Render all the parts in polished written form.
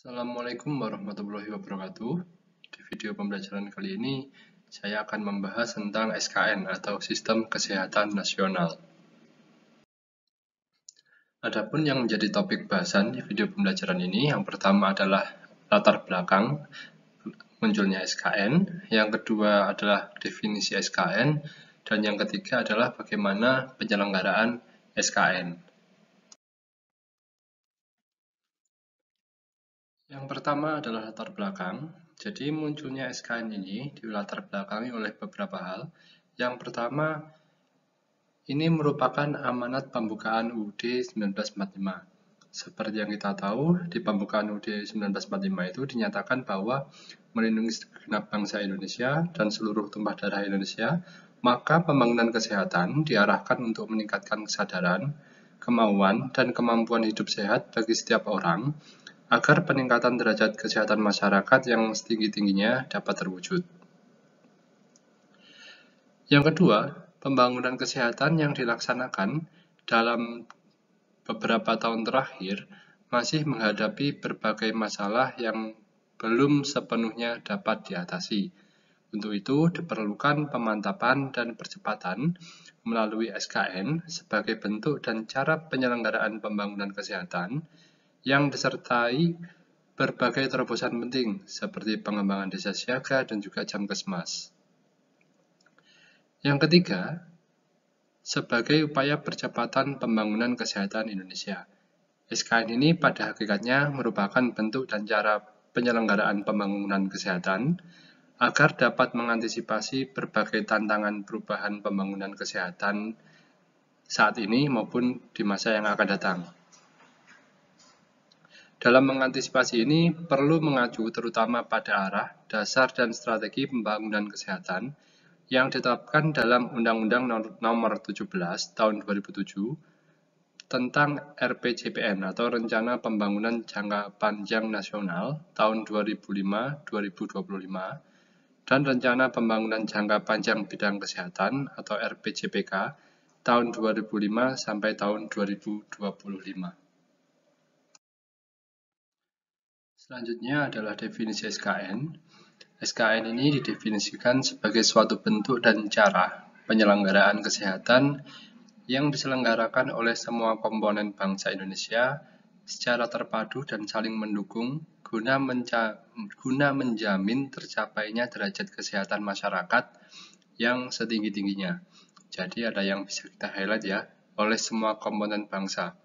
Assalamualaikum warahmatullahi wabarakatuh. Di video pembelajaran kali ini, saya akan membahas tentang SKN atau Sistem Kesehatan Nasional. Adapun yang menjadi topik bahasan di video pembelajaran ini, yang pertama adalah latar belakang munculnya SKN, yang kedua adalah definisi SKN, dan yang ketiga adalah bagaimana penyelenggaraan SKN. Yang pertama adalah latar belakang. Jadi munculnya SKN ini dilatar belakangi oleh beberapa hal. Yang pertama, ini merupakan amanat pembukaan UUD 1945. Seperti yang kita tahu, di pembukaan UUD 1945 itu dinyatakan bahwa melindungi segenap bangsa Indonesia dan seluruh tumpah darah Indonesia, maka pembangunan kesehatan diarahkan untuk meningkatkan kesadaran, kemauan, dan kemampuan hidup sehat bagi setiap orang, agar peningkatan derajat kesehatan masyarakat yang setinggi-tingginya dapat terwujud. Yang kedua, pembangunan kesehatan yang dilaksanakan dalam beberapa tahun terakhir masih menghadapi berbagai masalah yang belum sepenuhnya dapat diatasi. Untuk itu, diperlukan pemantapan dan percepatan melalui SKN sebagai bentuk dan cara penyelenggaraan pembangunan kesehatan yang disertai berbagai terobosan penting seperti pengembangan desa siaga dan juga Jamkesmas. Yang ketiga, sebagai upaya percepatan pembangunan kesehatan Indonesia. SKN ini pada hakikatnya merupakan bentuk dan cara penyelenggaraan pembangunan kesehatan agar dapat mengantisipasi berbagai tantangan perubahan pembangunan kesehatan saat ini maupun di masa yang akan datang. Dalam mengantisipasi ini perlu mengacu terutama pada arah, dasar, dan strategi pembangunan kesehatan yang ditetapkan dalam Undang-Undang Nomor 17 Tahun 2007 tentang RPJPN atau Rencana Pembangunan Jangka Panjang Nasional tahun 2005-2025 dan Rencana Pembangunan Jangka Panjang Bidang Kesehatan atau RPJPK tahun 2005 sampai tahun 2025. Selanjutnya adalah definisi SKN. SKN ini didefinisikan sebagai suatu bentuk dan cara penyelenggaraan kesehatan yang diselenggarakan oleh semua komponen bangsa Indonesia secara terpadu dan saling mendukung guna menjamin tercapainya derajat kesehatan masyarakat yang setinggi-tingginya. Jadi ada yang bisa kita highlight ya, oleh semua komponen bangsa.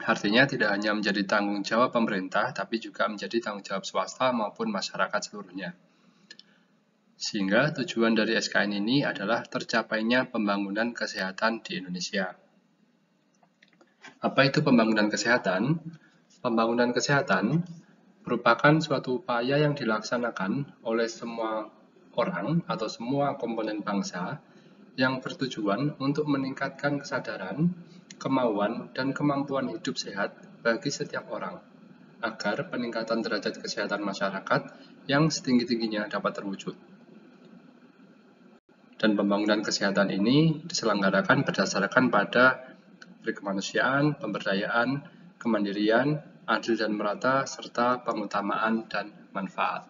Artinya tidak hanya menjadi tanggung jawab pemerintah, tapi juga menjadi tanggung jawab swasta maupun masyarakat seluruhnya. Sehingga tujuan dari SKN ini adalah tercapainya pembangunan kesehatan di Indonesia. Apa itu pembangunan kesehatan? Pembangunan kesehatan merupakan suatu upaya yang dilaksanakan oleh semua orang atau semua komponen bangsa yang bertujuan untuk meningkatkan kesadaran, kemauan, dan kemampuan hidup sehat bagi setiap orang, agar peningkatan derajat kesehatan masyarakat yang setinggi-tingginya dapat terwujud. Dan pembangunan kesehatan ini diselenggarakan berdasarkan pada kemanusiaan, pemberdayaan, kemandirian, adil dan merata, serta pengutamaan dan manfaat.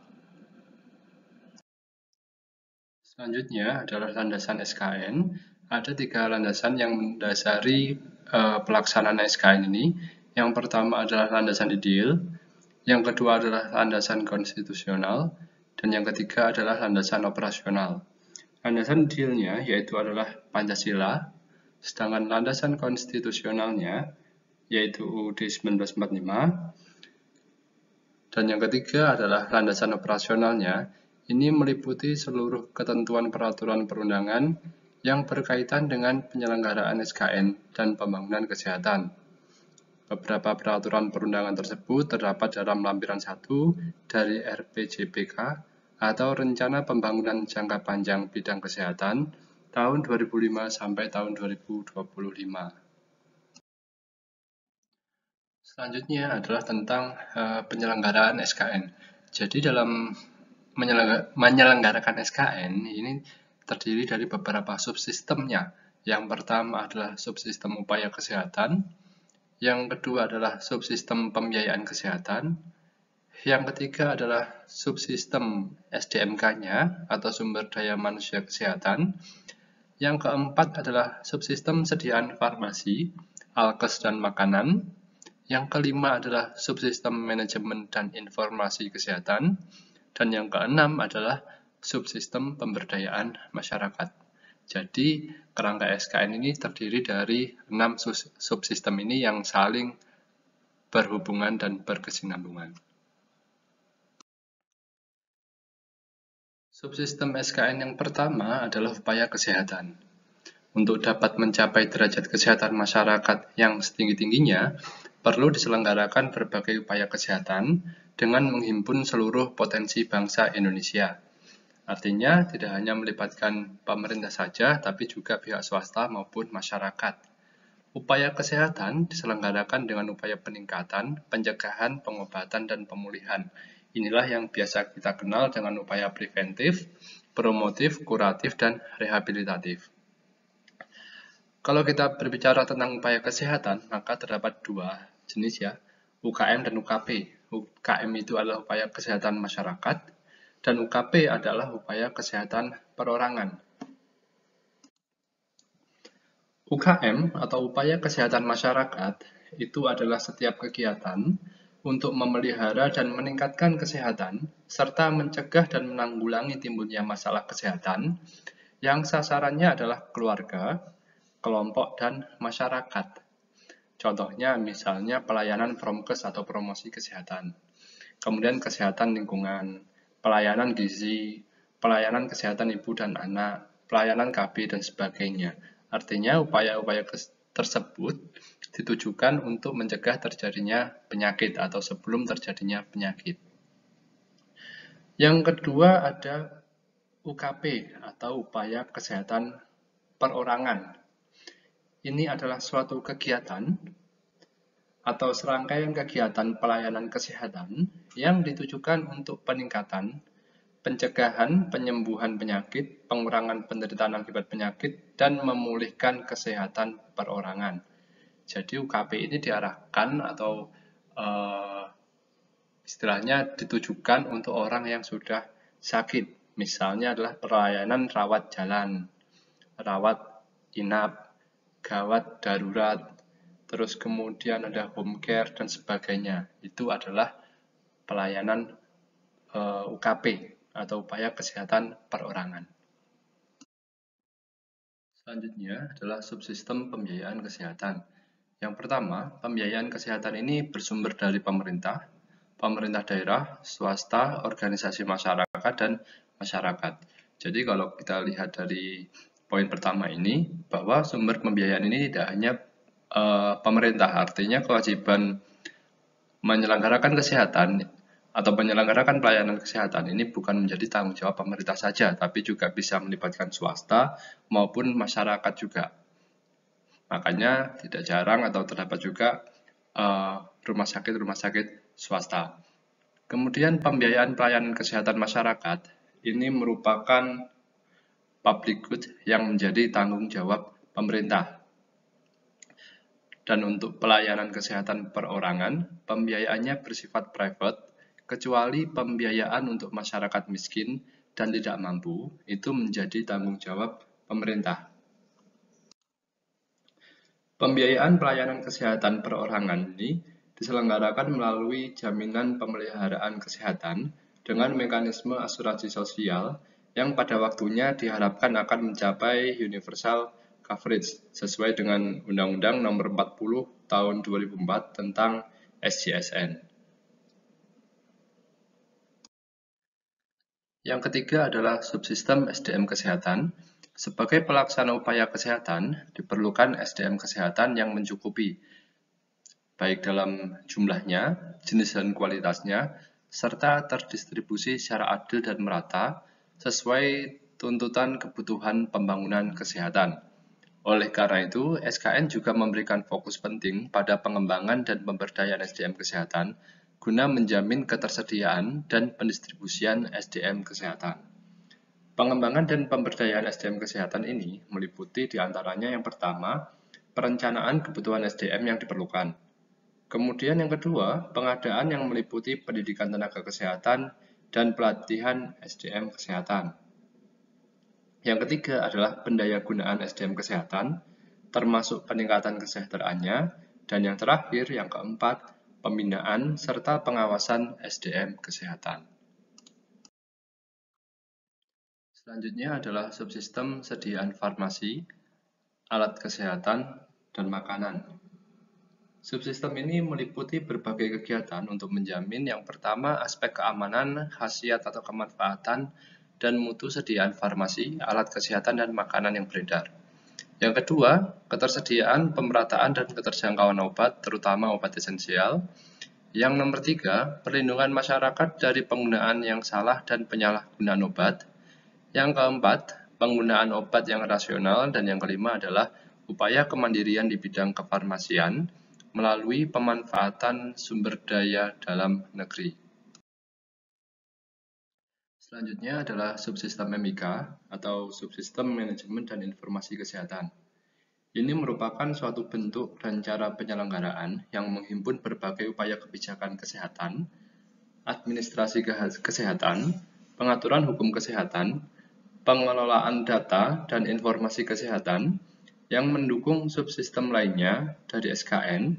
Selanjutnya adalah landasan SKN. Ada 3 landasan yang mendasari pelaksanaan SKN ini. Yang pertama adalah landasan ideal, yang kedua adalah landasan konstitusional, dan yang ketiga adalah landasan operasional. Landasan idealnya yaitu adalah Pancasila, sedangkan landasan konstitusionalnya yaitu UUD 1945, dan yang ketiga adalah landasan operasionalnya. Ini meliputi seluruh ketentuan peraturan perundangan yang berkaitan dengan penyelenggaraan SKN dan pembangunan kesehatan. Beberapa peraturan perundangan tersebut terdapat dalam lampiran 1 dari RPJPK atau Rencana Pembangunan Jangka Panjang Bidang Kesehatan tahun 2005 sampai tahun 2025. Selanjutnya adalah tentang penyelenggaraan SKN. Jadi dalam menyelenggarakan SKN ini terdiri dari beberapa subsistemnya. Yang pertama adalah subsistem upaya kesehatan, yang kedua adalah subsistem pembiayaan kesehatan, Yang ketiga adalah subsistem SDMK-nya atau sumber daya manusia kesehatan. Yang keempat adalah subsistem sediaan farmasi, alkes dan makanan. Yang kelima adalah subsistem manajemen dan informasi kesehatan. Dan yang keenam adalah subsistem pemberdayaan masyarakat. Jadi, kerangka SKN ini terdiri dari 6 subsistem ini yang saling berhubungan dan berkesinambungan. Subsistem SKN yang pertama adalah upaya kesehatan. Untuk dapat mencapai derajat kesehatan masyarakat yang setinggi-tingginya, perlu diselenggarakan berbagai upaya kesehatan dengan menghimpun seluruh potensi bangsa Indonesia. Artinya, tidak hanya melibatkan pemerintah saja, tapi juga pihak swasta maupun masyarakat. Upaya kesehatan diselenggarakan dengan upaya peningkatan, pencegahan, pengobatan, dan pemulihan. Inilah yang biasa kita kenal dengan upaya preventif, promotif, kuratif, dan rehabilitatif. Kalau kita berbicara tentang upaya kesehatan, maka terdapat dua jenis ya, UKM dan UKP. UKM itu adalah upaya kesehatan masyarakat, dan UKP adalah upaya kesehatan perorangan. UKM atau upaya kesehatan masyarakat itu adalah setiap kegiatan untuk memelihara dan meningkatkan kesehatan serta mencegah dan menanggulangi timbulnya masalah kesehatan yang sasarannya adalah keluarga, kelompok, dan masyarakat. Contohnya misalnya pelayanan promkes atau promosi kesehatan, kemudian kesehatan lingkungan, pelayanan gizi, pelayanan kesehatan ibu dan anak, pelayanan KB, dan sebagainya. Artinya upaya-upaya tersebut ditujukan untuk mencegah terjadinya penyakit atau sebelum terjadinya penyakit. Yang kedua ada UKP atau upaya kesehatan perorangan. Ini adalah suatu kegiatan atau serangkaian kegiatan pelayanan kesehatan yang ditujukan untuk peningkatan, pencegahan, penyembuhan penyakit, pengurangan penderitaan akibat penyakit, dan memulihkan kesehatan perorangan. Jadi UKP ini diarahkan atau istilahnya ditujukan untuk orang yang sudah sakit. Misalnya adalah pelayanan rawat jalan, rawat inap, gawat darurat, terus kemudian ada home care dan sebagainya. Itu adalah pelayanan UKP atau upaya kesehatan perorangan. Selanjutnya adalah subsistem pembiayaan kesehatan. Yang pertama, pembiayaan kesehatan ini bersumber dari pemerintah daerah, swasta, organisasi masyarakat, dan masyarakat. Jadi kalau kita lihat dari poin pertama ini, bahwa sumber pembiayaan ini tidak hanya pemerintah, artinya kewajiban menyelenggarakan kesehatan atau menyelenggarakan pelayanan kesehatan ini bukan menjadi tanggung jawab pemerintah saja, tapi juga bisa melibatkan swasta maupun masyarakat juga. Makanya tidak jarang atau terdapat juga rumah sakit swasta. Kemudian pembiayaan pelayanan kesehatan masyarakat ini merupakan public good yang menjadi tanggung jawab pemerintah. Dan untuk pelayanan kesehatan perorangan, pembiayaannya bersifat private, kecuali pembiayaan untuk masyarakat miskin dan tidak mampu, itu menjadi tanggung jawab pemerintah. Pembiayaan pelayanan kesehatan perorangan ini diselenggarakan melalui jaminan pemeliharaan kesehatan dengan mekanisme asuransi sosial yang pada waktunya diharapkan akan mencapai universal coverage sesuai dengan Undang-Undang Nomor 40 Tahun 2004 tentang SJSN. Yang ketiga adalah subsistem SDM kesehatan. Sebagai pelaksana upaya kesehatan, diperlukan SDM kesehatan yang mencukupi, baik dalam jumlahnya, jenis dan kualitasnya, serta terdistribusi secara adil dan merata sesuai tuntutan kebutuhan pembangunan kesehatan. Oleh karena itu, SKN juga memberikan fokus penting pada pengembangan dan pemberdayaan SDM kesehatan guna menjamin ketersediaan dan pendistribusian SDM kesehatan. Pengembangan dan pemberdayaan SDM kesehatan ini meliputi diantaranya yang pertama, perencanaan kebutuhan SDM yang diperlukan. Kemudian yang kedua, pengadaan yang meliputi pendidikan tenaga kesehatan dan pelatihan SDM kesehatan. Yang ketiga adalah pendayagunaan SDM kesehatan, termasuk peningkatan kesejahteraannya. Dan yang terakhir, yang keempat, pembinaan serta pengawasan SDM kesehatan. Selanjutnya adalah subsistem sediaan farmasi, alat kesehatan, dan makanan. Subsistem ini meliputi berbagai kegiatan untuk menjamin yang pertama aspek keamanan, khasiat atau kemanfaatan, dan mutu sediaan farmasi, alat kesehatan, dan makanan yang beredar. Yang kedua, ketersediaan, pemerataan, dan keterjangkauan obat, terutama obat esensial. Yang nomor tiga, perlindungan masyarakat dari penggunaan yang salah dan penyalahgunaan obat. Yang keempat, penggunaan obat yang rasional. Dan yang kelima adalah upaya kemandirian di bidang kefarmasian melalui pemanfaatan sumber daya dalam negeri. Selanjutnya adalah subsistem MIK atau subsistem manajemen dan informasi kesehatan. Ini merupakan suatu bentuk dan cara penyelenggaraan yang menghimpun berbagai upaya kebijakan kesehatan, administrasi kesehatan, pengaturan hukum kesehatan, pengelolaan data dan informasi kesehatan yang mendukung subsistem lainnya dari SKN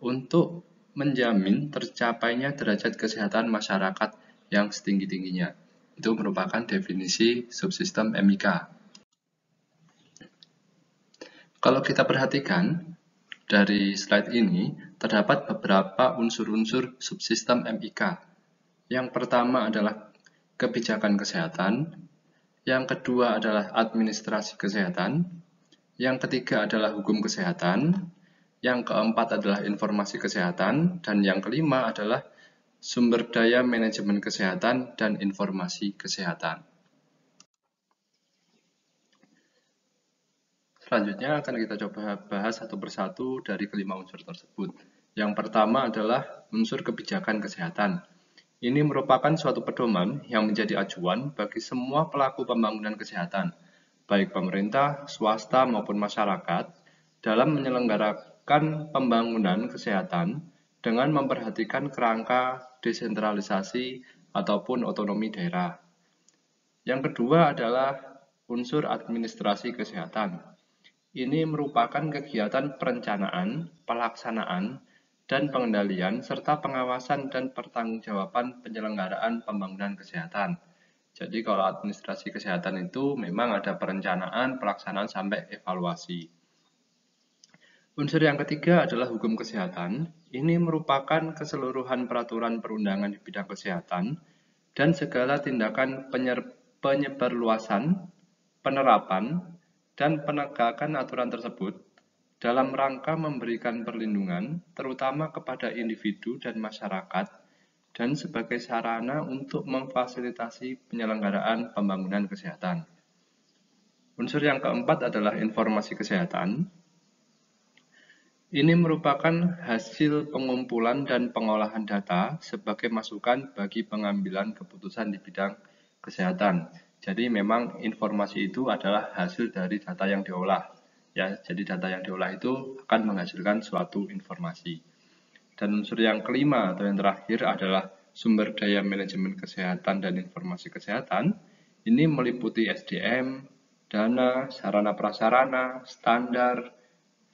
untuk menjamin tercapainya derajat kesehatan masyarakat yang setinggi-tingginya. Itu merupakan definisi subsistem MIK. Kalau kita perhatikan dari slide ini, terdapat beberapa unsur-unsur subsistem MIK. Yang pertama adalah kebijakan kesehatan, yang kedua adalah administrasi kesehatan, yang ketiga adalah hukum kesehatan, yang keempat adalah informasi kesehatan, dan yang kelima adalah sumber daya manajemen kesehatan dan informasi kesehatan. Selanjutnya akan kita coba bahas satu persatu dari kelima unsur tersebut. Yang pertama adalah unsur kebijakan kesehatan. Ini merupakan suatu pedoman yang menjadi acuan bagi semua pelaku pembangunan kesehatan, baik pemerintah, swasta, maupun masyarakat, dalam menyelenggarakan pembangunan kesehatan dengan memperhatikan kerangka desentralisasi ataupun otonomi daerah. Yang kedua adalah unsur administrasi kesehatan. Ini merupakan kegiatan perencanaan, pelaksanaan, dan pengendalian, serta pengawasan dan pertanggungjawaban penyelenggaraan pembangunan kesehatan. Jadi kalau administrasi kesehatan itu memang ada perencanaan, pelaksanaan, sampai evaluasi. Unsur yang ketiga adalah hukum kesehatan. Ini merupakan keseluruhan peraturan perundangan di bidang kesehatan dan segala tindakan penyebarluasan, penerapan, dan penegakan aturan tersebut dalam rangka memberikan perlindungan terutama kepada individu dan masyarakat dan sebagai sarana untuk memfasilitasi penyelenggaraan pembangunan kesehatan. Unsur yang keempat adalah informasi kesehatan. Ini merupakan hasil pengumpulan dan pengolahan data sebagai masukan bagi pengambilan keputusan di bidang kesehatan. Jadi memang informasi itu adalah hasil dari data yang diolah. Ya, jadi data yang diolah itu akan menghasilkan suatu informasi. Dan unsur yang kelima atau yang terakhir adalah sumber daya manajemen kesehatan dan informasi kesehatan. Ini meliputi SDM, dana, sarana prasarana, standar,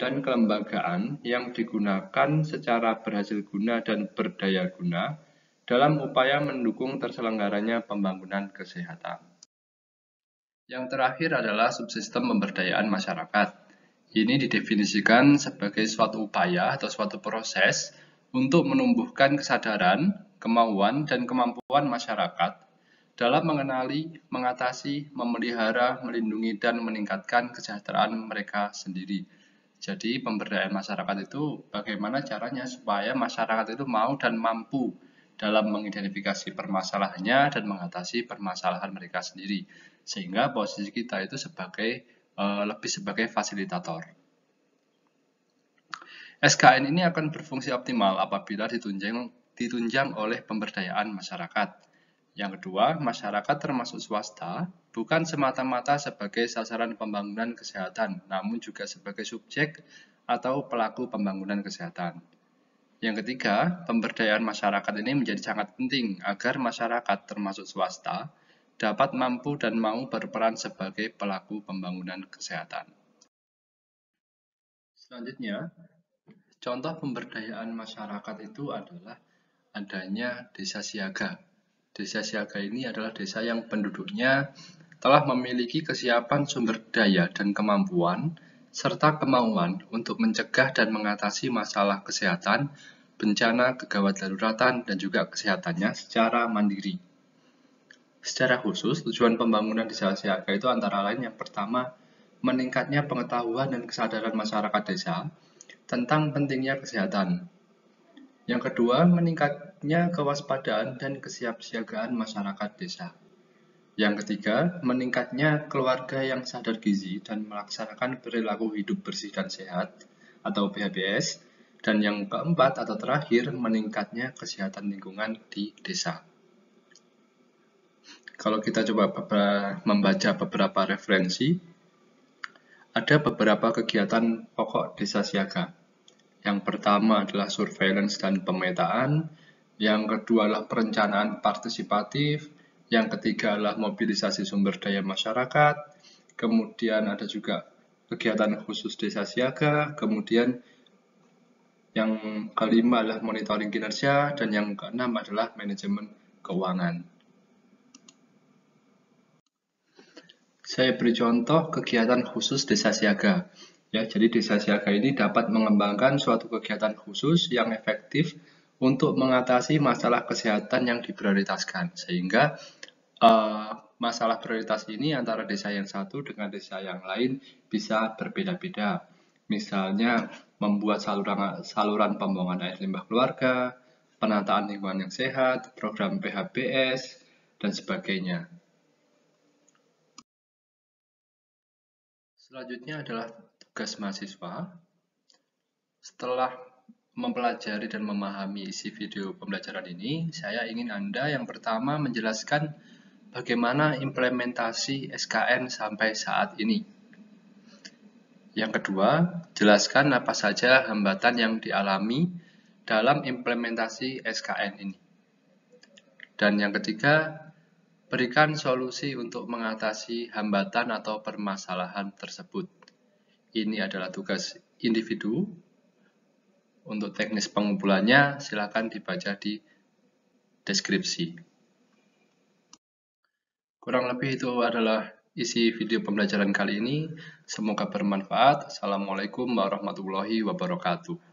dan kelembagaan yang digunakan secara berhasil guna dan berdaya guna dalam upaya mendukung terselenggaranya pembangunan kesehatan. Yang terakhir adalah subsistem pemberdayaan masyarakat. Ini didefinisikan sebagai suatu upaya atau suatu proses untuk menumbuhkan kesadaran, kemauan, dan kemampuan masyarakat dalam mengenali, mengatasi, memelihara, melindungi, dan meningkatkan kesejahteraan mereka sendiri. Jadi pemberdayaan masyarakat itu bagaimana caranya supaya masyarakat itu mau dan mampu dalam mengidentifikasi permasalahannya dan mengatasi permasalahan mereka sendiri. Sehingga posisi kita itu lebih sebagai fasilitator. SKN ini akan berfungsi optimal apabila ditunjang oleh pemberdayaan masyarakat. Yang kedua, masyarakat termasuk swasta bukan semata-mata sebagai sasaran pembangunan kesehatan, namun juga sebagai subjek atau pelaku pembangunan kesehatan. Yang ketiga, pemberdayaan masyarakat ini menjadi sangat penting agar masyarakat termasuk swasta dapat mampu dan mau berperan sebagai pelaku pembangunan kesehatan. Selanjutnya, contoh pemberdayaan masyarakat itu adalah adanya desa siaga. Desa siaga ini adalah desa yang penduduknya telah memiliki kesiapan sumber daya dan kemampuan serta kemauan untuk mencegah dan mengatasi masalah kesehatan, bencana, kegawat daruratan, dan juga kesehatannya secara mandiri. Secara khusus, tujuan pembangunan desa siaga itu antara lain yang pertama, meningkatnya pengetahuan dan kesadaran masyarakat desa tentang pentingnya kesehatan. Yang kedua, meningkatnya kewaspadaan dan kesiapsiagaan masyarakat desa. Yang ketiga, meningkatnya keluarga yang sadar gizi dan melaksanakan perilaku hidup bersih dan sehat atau PHBS. Dan yang keempat atau terakhir, meningkatnya kesehatan lingkungan di desa. Kalau kita coba membaca beberapa referensi, ada beberapa kegiatan pokok desa siaga. Yang pertama adalah surveillance dan pemetaan, yang kedua adalah perencanaan partisipatif, yang ketiga adalah mobilisasi sumber daya masyarakat, kemudian ada juga kegiatan khusus desa siaga, kemudian yang kelima adalah monitoring kinerja, dan yang keenam adalah manajemen keuangan. Saya beri contoh kegiatan khusus desa siaga. Ya, jadi desa siaga ini dapat mengembangkan suatu kegiatan khusus yang efektif untuk mengatasi masalah kesehatan yang diprioritaskan. Sehingga masalah prioritas ini antara desa yang satu dengan desa yang lain bisa berbeda-beda. Misalnya membuat saluran pembuangan air limbah keluarga, penataan lingkungan yang sehat, program PHBS, dan sebagainya. Selanjutnya adalah tugas mahasiswa. Setelah mempelajari dan memahami isi video pembelajaran ini, saya ingin Anda yang pertama menjelaskan bagaimana implementasi SKN sampai saat ini. Yang kedua, jelaskan apa saja hambatan yang dialami dalam implementasi SKN ini. Dan yang ketiga, berikan solusi untuk mengatasi hambatan atau permasalahan tersebut. Ini adalah tugas individu. Untuk teknis pengumpulannya, silakan dibaca di deskripsi. Kurang lebih itu adalah isi video pembelajaran kali ini. Semoga bermanfaat. Assalamualaikum warahmatullahi wabarakatuh.